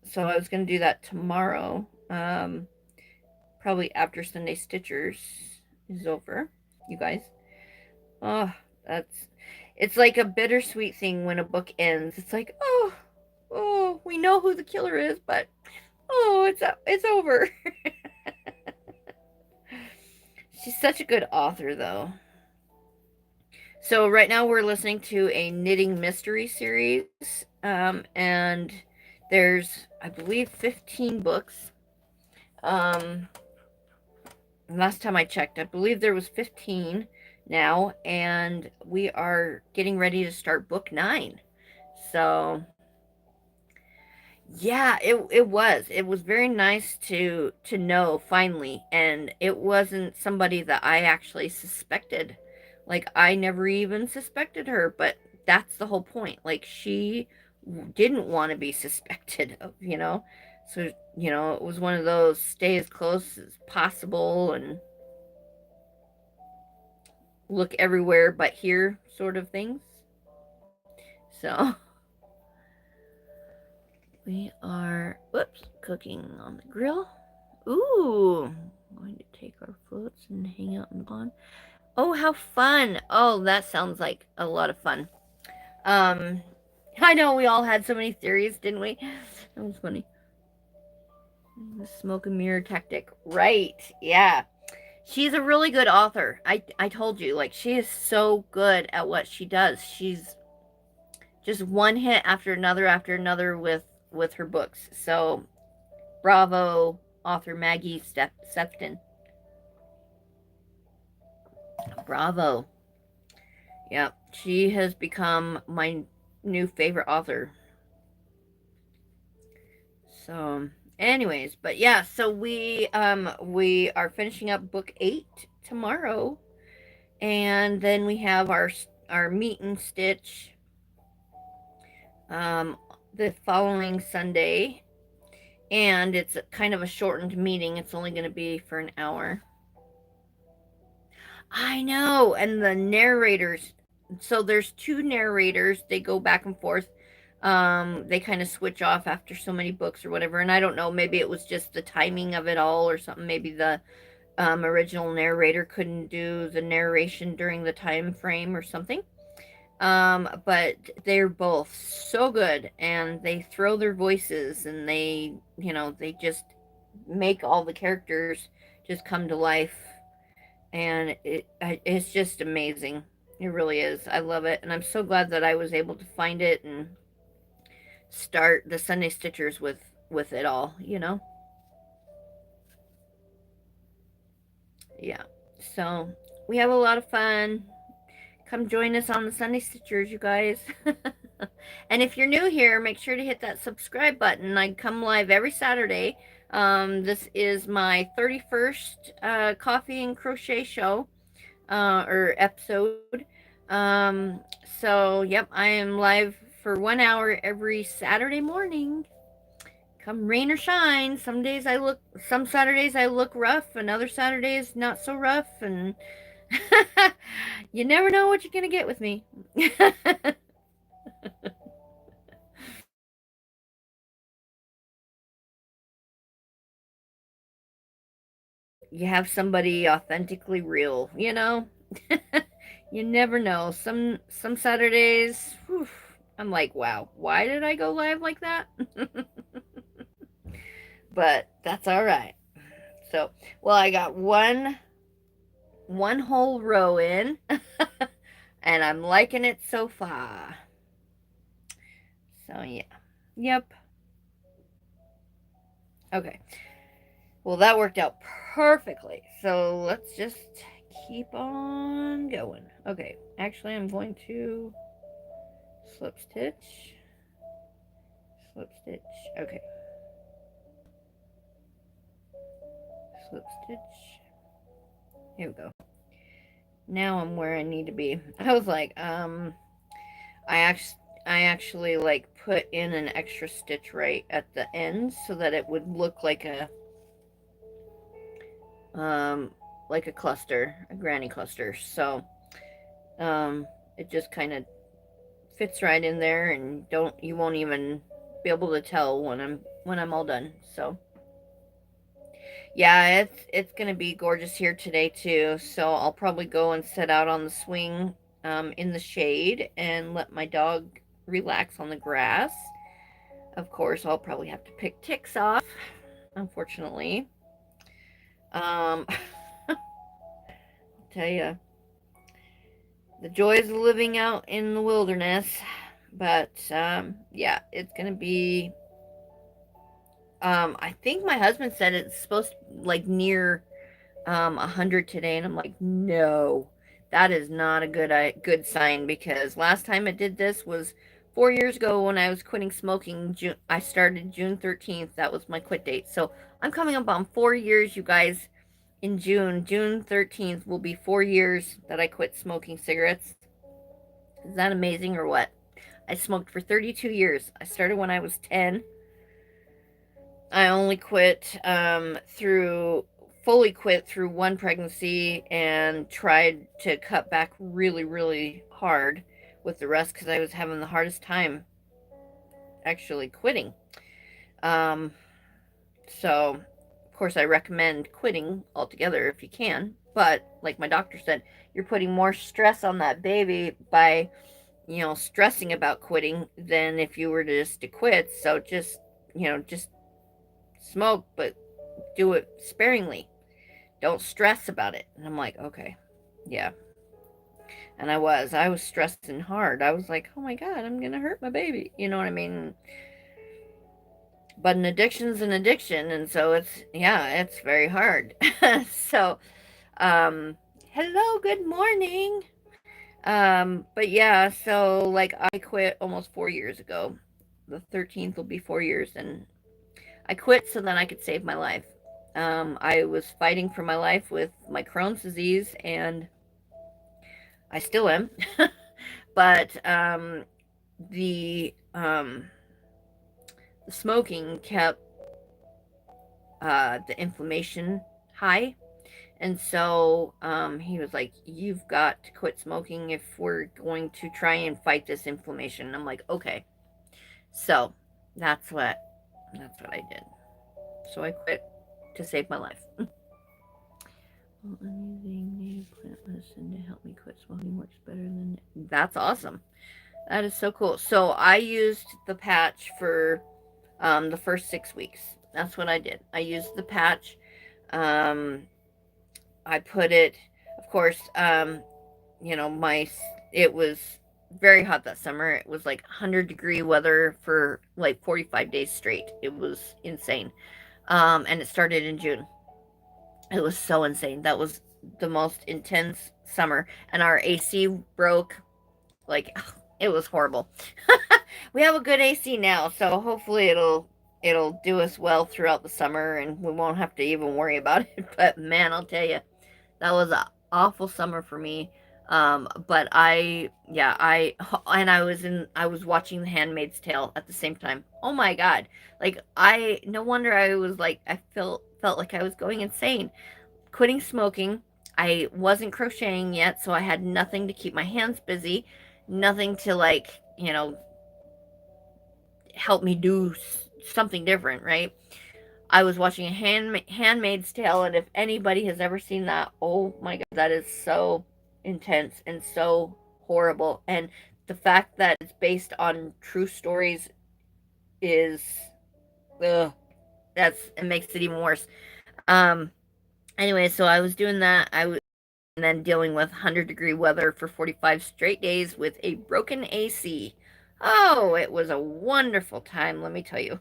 [SPEAKER 1] so I was going to do that tomorrow. Probably after Sunday Stitchers is over, you guys. Oh, that's it's like a bittersweet thing when a book ends. It's like, oh, we know who the killer is, but it's over. She's such a good author, though. So right now we're listening to a knitting mystery series, and there's, I believe, 15 books. Um, last time I checked, I believe there was 15 now, and we are getting ready to start book 9. So yeah, it was very nice to know finally, and it wasn't somebody that I actually suspected. Like I never even suspected her, but that's the whole point. Like she didn't want to be suspected of, you know. So, you know, it was one of those stay as close as possible and look everywhere but here sort of things. So, we are, whoops, cooking on the grill. Ooh, I'm going to take our floats and hang out in the pond. Oh, how fun. Oh, that sounds like a lot of fun. Um, I know we all had so many theories, didn't we? That was funny. The smoke and mirror tactic. Right. Yeah. She's a really good author. I told you, like she is so good at what she does. She's just one hit after another with her books. So, bravo, author Maggie Sefton. Bravo. Yeah, she has become my new favorite author. So, anyways, but yeah, so we are finishing up book 8 tomorrow, and then we have our meet and stitch um the following Sunday, and it's kind of a shortened meeting. It's only going to be for an hour. I know, and the narrators. So there's two narrators. They go back and forth. They kind of switch off after so many books or whatever. And I don't know. Maybe it was just the timing of it all or something. Maybe the original narrator couldn't do the narration during the time frame or something. But they're both so good, and they throw their voices, and they just make all the characters just come to life, and it's just amazing. It really is. I love it, and I'm so glad that I was able to find it and start the Sunday Stitchers with it all. Yeah. So we have a lot of fun. Come join us on the Sunday Stitchers, you guys. And if you're new here, make sure to hit that subscribe button. I come live every Saturday. This is my 31st coffee and crochet show or episode. Um, so, yep, I am live for 1 hour every Saturday morning. Come rain or shine, some Saturdays I look rough, and other Saturdays not so rough, and you never know what you're gonna get with me. You have somebody authentically real, you know? You never know. Some Saturdays, whew, I'm like, wow, why did I go live like that? But that's all right. So, well, I got one whole row in, and I'm liking it so far. So yeah. Yep. Okay. Well, that worked out perfectly. So let's just keep on going. Okay. Actually, I'm going to slip stitch, slip stitch. Okay. Slip stitch. Here we go. Now I'm where I need to be. I was like, I actually like put in an extra stitch right at the end so that it would look um like a cluster, a granny cluster. So it just kind of fits right in there, and don't you won't even be able to tell when I'm all done. So yeah, it's gonna be gorgeous here today too. So I'll probably go and sit out on the swing in the shade and let my dog relax on the grass. Of course, I'll probably have to pick ticks off, unfortunately. Um, tell you, the joys of living out in the wilderness. But yeah, it's gonna be. I think my husband said it's supposed to like near 100 today, and I'm like, no, that is not a good sign, because last time it did this was 4 years ago when I was quitting smoking. I started June 13th. That was my quit date. So I'm coming up on 4 years, you guys. In June 13th will be 4 years that I quit smoking cigarettes. Is that amazing or what? I smoked for 32 years. I started when I was 10. I only quit fully quit through one pregnancy, and tried to cut back really, really hard with the rest because I was having the hardest time actually quitting. Um, so, of course, I recommend quitting altogether if you can. But, like my doctor said, you're putting more stress on that baby by, stressing about quitting than if you were just to quit. So just smoke, but do it sparingly. Don't stress about it. And I'm like, okay, yeah. And I was stressing hard. I was like, oh my God, I'm going to hurt my baby. You know what I mean? But an addiction's an addiction. And so it's very hard. So, um, hello, good morning. But yeah, so like I quit almost 4 years ago. The 13th will be 4 years. And I quit so that I could save my life. I was fighting for my life with my Crohn's disease, and I still am. But the the smoking kept the inflammation high, and so he was like, "You've got to quit smoking if we're going to try and fight this inflammation." And I'm like, "Okay." So that's what I did. So I quit to save my life. Well, I'm using native plant medicine to help me quit smoking. Works better than. That's awesome. That is so cool. So I used the patch for the first 6 weeks. That's what I did. I used the patch. Um, I put it, of course, it was very hot that summer. It was like 100-degree weather for like 45 days straight. It was insane. And it started in June. It was so insane. That was the most intense summer. And our AC broke. Like, it was horrible. We have a good AC now, so hopefully it'll do us well throughout the summer, and we won't have to even worry about it. But man, I'll tell you, that was an awful summer for me. But yeah, and I was watching The Handmaid's Tale at the same time. Oh my God. Like no wonder I was like, I felt like I was going insane. Quitting smoking. I wasn't crocheting yet, so I had nothing to keep my hands busy, nothing to like, help me do something different, right? I was watching a Handmaid's Tale, and if anybody has ever seen that, oh my God, that is so intense and so horrible. And the fact that it's based on true stories is, ugh, it makes it even worse. Um, anyway, so I was doing that. And then dealing with 100-degree weather for 45 straight days with a broken AC. Oh, it was a wonderful time, let me tell you.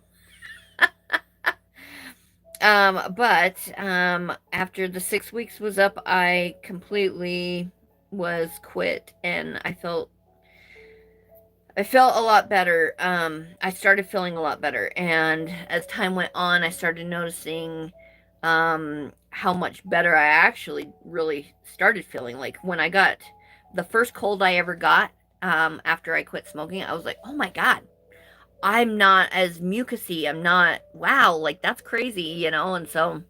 [SPEAKER 1] But after the 6 weeks was up, I completely was quit, and I felt a lot better. I started feeling a lot better, and as time went on, I started noticing how much better I actually really started feeling. Like when I got the first cold I ever got after I quit smoking, I was like, oh my God, I'm not as mucusy. I'm not, wow, like that's crazy, And so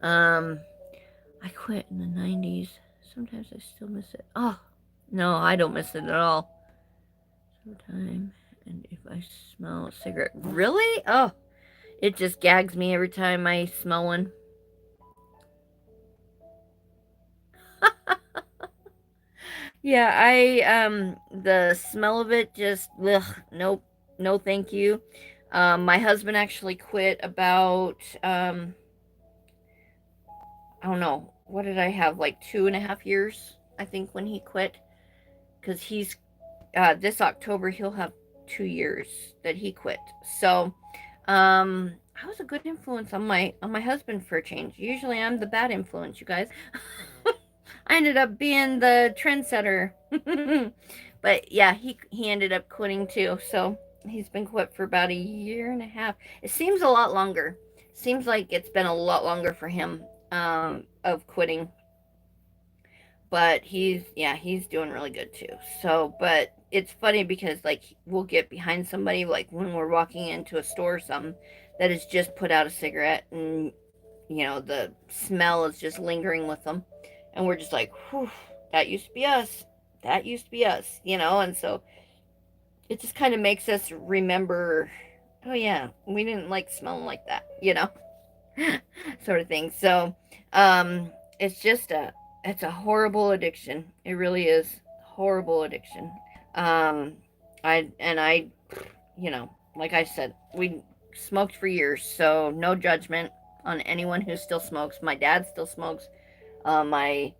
[SPEAKER 1] um, I quit in the 90s. Sometimes I still miss it. Oh, no, I don't miss it at all. So time, and if I smell a cigarette. Really? Oh, it just gags me every time I smell one. Yeah, the smell of it just, ugh, nope, no thank you. My husband actually quit about, I don't know, what did I have, like 2.5 years, I think, when he quit. Because this October, he'll have 2 years that he quit. So, I was a good influence on my husband for a change. Usually I'm the bad influence, you guys. I ended up being the trendsetter. But yeah, he ended up quitting too. So he's been quit for about a year and a half. It seems a lot longer. Seems like it's been a lot longer for him of quitting. But he's doing really good too. So, but it's funny because like we'll get behind somebody like when we're walking into a store or something that has just put out a cigarette, and the smell is just lingering with them, and we're just like, whew, that used to be us. That used to be us, and so it just kind of makes us remember, oh yeah, we didn't like smelling like that. Sort of thing. So, it's just it's a horrible addiction. It really is horrible addiction. Um, I, like I said, we smoked for years, so no judgment on anyone who still smokes. My dad still smokes. My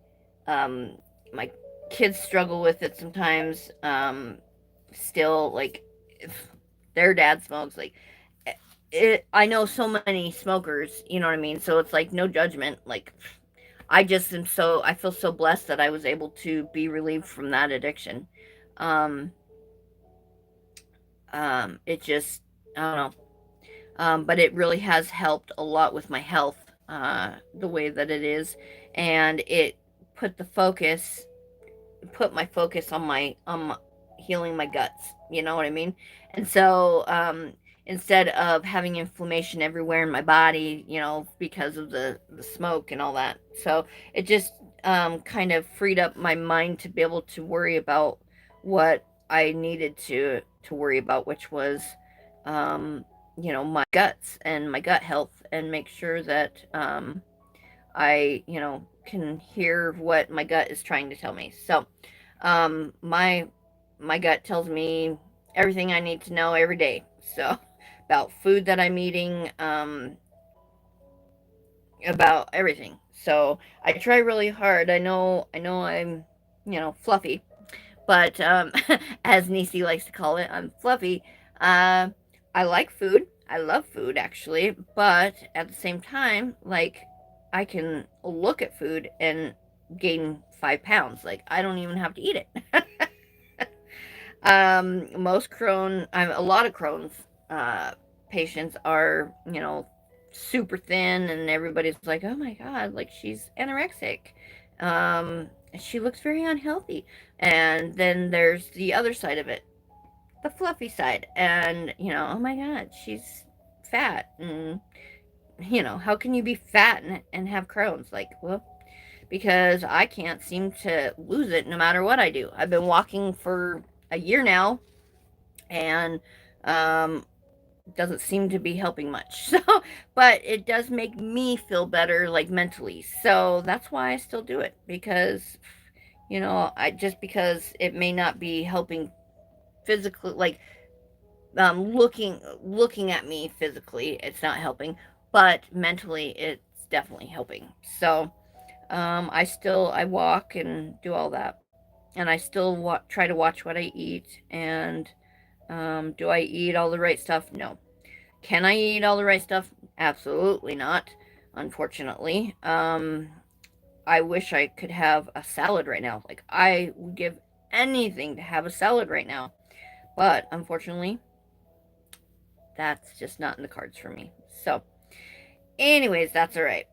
[SPEAKER 1] um, my kids struggle with it sometimes. Still, like, if their dad smokes, like, I know so many smokers, you know what I mean? So it's like no judgment. Like, I feel so blessed that I was able to be relieved from that addiction. Um, it just, I don't know. But it really has helped a lot with my health, the way that it is. And it put the focus put my focus on healing my guts. You know what I mean? And so instead of having inflammation everywhere in my body, because of the smoke and all that, so it just kind of freed up my mind to be able to worry about what I needed to worry about, which was my guts and my gut health, and make sure that I, can hear what my gut is trying to tell me. So, my gut tells me everything I need to know every day. So, about food that I'm eating, about everything. So, I try really hard. I know I'm, fluffy, but as Nisi likes to call it, I'm fluffy. Uh, I like food. I love food actually, but at the same time, like I can look at food and gain 5 pounds. Like I don't even have to eat it. A lot of Crohn's uh, patients are, super thin, and everybody's like, oh my God, like she's anorexic. she looks very unhealthy. And then there's the other side of it, the fluffy side. And, oh my God, she's fat. And, how can you be fat and have Crohn's? Like, well, because I can't seem to lose it no matter what I do. I've been walking for a year now, and um, doesn't seem to be helping much. So, but it does make me feel better, like mentally. So that's why I still do it, because I just because it may not be helping physically, like looking at me physically, it's not helping, but mentally, it's definitely helping. So, I walk and do all that, and I still try to watch what I eat. And do I eat all the right stuff? No. Can I eat all the right stuff? Absolutely not. Unfortunately, I wish I could have a salad right now. Like, I would give anything to have a salad right now. But unfortunately, that's just not in the cards for me. So, anyways, that's all right.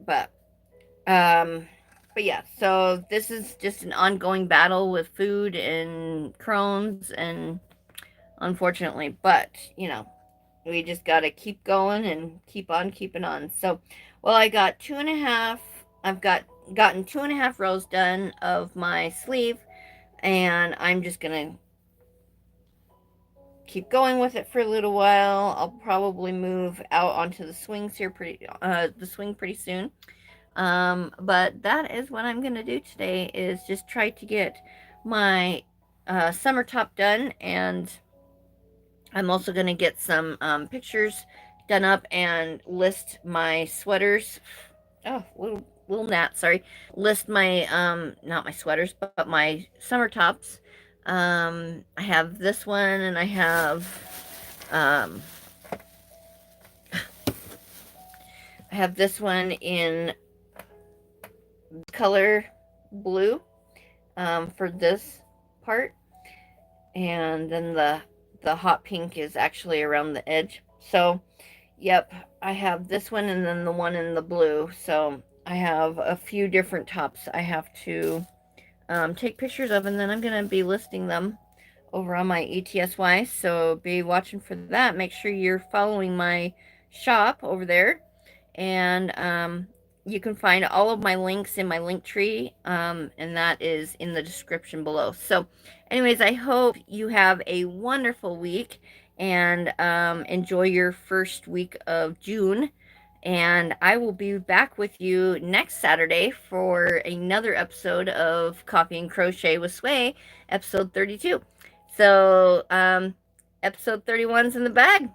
[SPEAKER 1] Um, but yeah, so this is just an ongoing battle with food and Crohn's, and unfortunately, but we just got to keep going and keep on keeping on. So, well, I got two and a half. I've gotten 2.5 rows done of my sleeve, and I'm just gonna keep going with it for a little while. I'll probably move out onto the swings here the swing pretty soon. But that is what I'm gonna do today, is just try to get my summer top done. And I'm also going to get some pictures done up and list my sweaters. Oh, little gnat, sorry. List my, not my sweaters, but my summer tops. I have this one, and um, I have this one in color blue, for this part. And then the hot pink is actually around the edge. So, yep, I have this one and then the one in the blue. So I have a few different tops I have to take pictures of, and then I'm going to be listing them over on my ETSY. So be watching for that. Make sure you're following my shop over there. And you can find all of my links in my link tree, and that is in the description below. So anyways, I hope you have a wonderful week, and enjoy your first week of June. And I will be back with you next Saturday for another episode of Coffee and Crochet with Sway, episode 32. So episode 31's in the bag.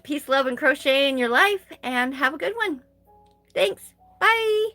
[SPEAKER 1] Peace, love, and crochet in your life, and have a good one. Thanks. Bye.